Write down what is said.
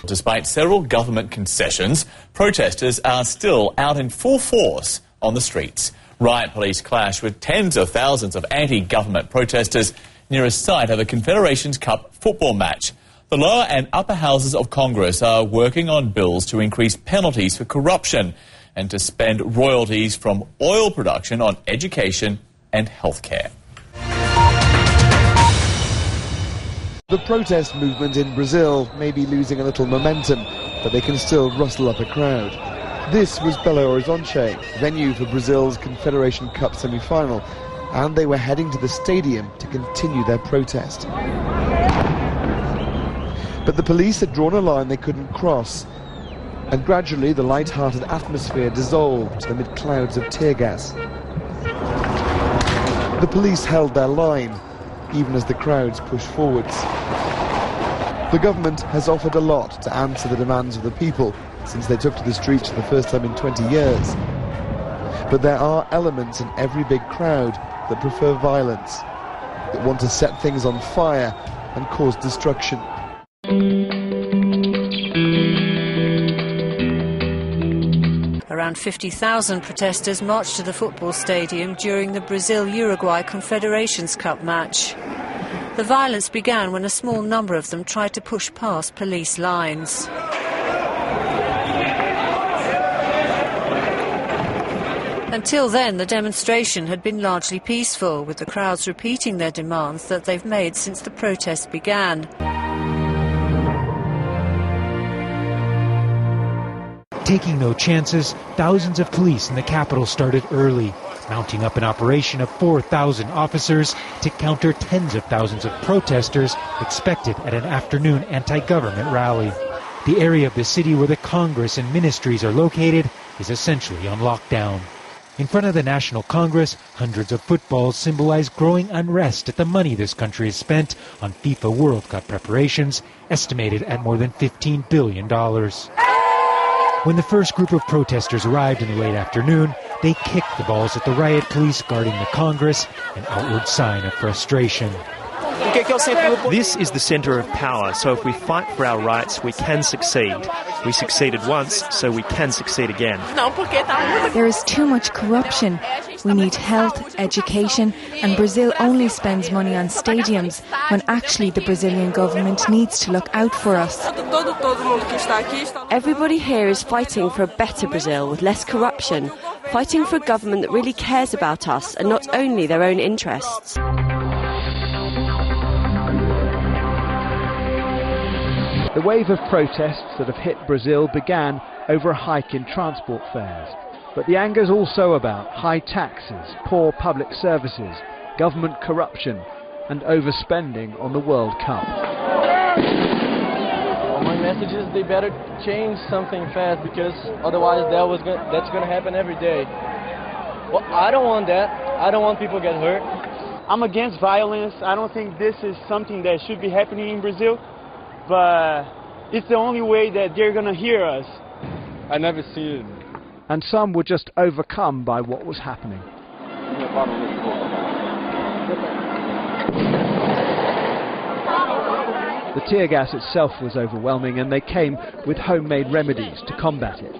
Despite several government concessions, protesters are still out in full force on the streets. Riot police clash with tens of thousands of anti-government protesters near a site of a Confederations Cup football match. The lower and upper houses of Congress are working on bills to increase penalties for corruption and to spend royalties from oil production on education and healthcare. The protest movement in Brazil may be losing a little momentum, but they can still rustle up a crowd. This was Belo Horizonte, venue for Brazil's Confederation Cup semi-final, and they were heading to the stadium to continue their protest. But the police had drawn a line they couldn't cross, and gradually the light-hearted atmosphere dissolved amid clouds of tear gas. The police held their line, even as the crowds pushed forwards. The government has offered a lot to answer the demands of the people since they took to the streets for the first time in 20 years. But there are elements in every big crowd that prefer violence, that want to set things on fire and cause destruction. Around 50,000 protesters marched to the football stadium during the Brazil-Uruguay Confederations Cup match. The violence began when a small number of them tried to push past police lines. Until then, the demonstration had been largely peaceful, with the crowds repeating their demands that they've made since the protest began. Taking no chances, thousands of police in the capital started early, mounting up an operation of 4,000 officers to counter tens of thousands of protesters expected at an afternoon anti-government rally. The area of the city where the Congress and ministries are located is essentially on lockdown. In front of the National Congress, hundreds of footballs symbolize growing unrest at the money this country has spent on FIFA World Cup preparations, estimated at more than $15 billion. When the first group of protesters arrived in the late afternoon, they kicked the balls at the riot police guarding the Congress, an outward sign of frustration. This is the centre of power, so if we fight for our rights, we can succeed. We succeeded once, so we can succeed again. There is too much corruption. We need health, education, and Brazil only spends money on stadiums when actually the Brazilian government needs to look out for us. Everybody here is fighting for a better Brazil with less corruption, fighting for a government that really cares about us and not only their own interests. The wave of protests that have hit Brazil began over a hike in transport fares. But the anger is also about high taxes, poor public services, government corruption and overspending on the World Cup. Well, my message is they better change something fast, because otherwise that's going to happen every day. Well, I don't want that. I don't want people to get hurt. I'm against violence. I don't think this is something that should be happening in Brazil. But it's the only way that they're going to hear us. I never see it. And some were just overcome by what was happening. The tear gas itself was overwhelming, and they came with homemade remedies to combat it.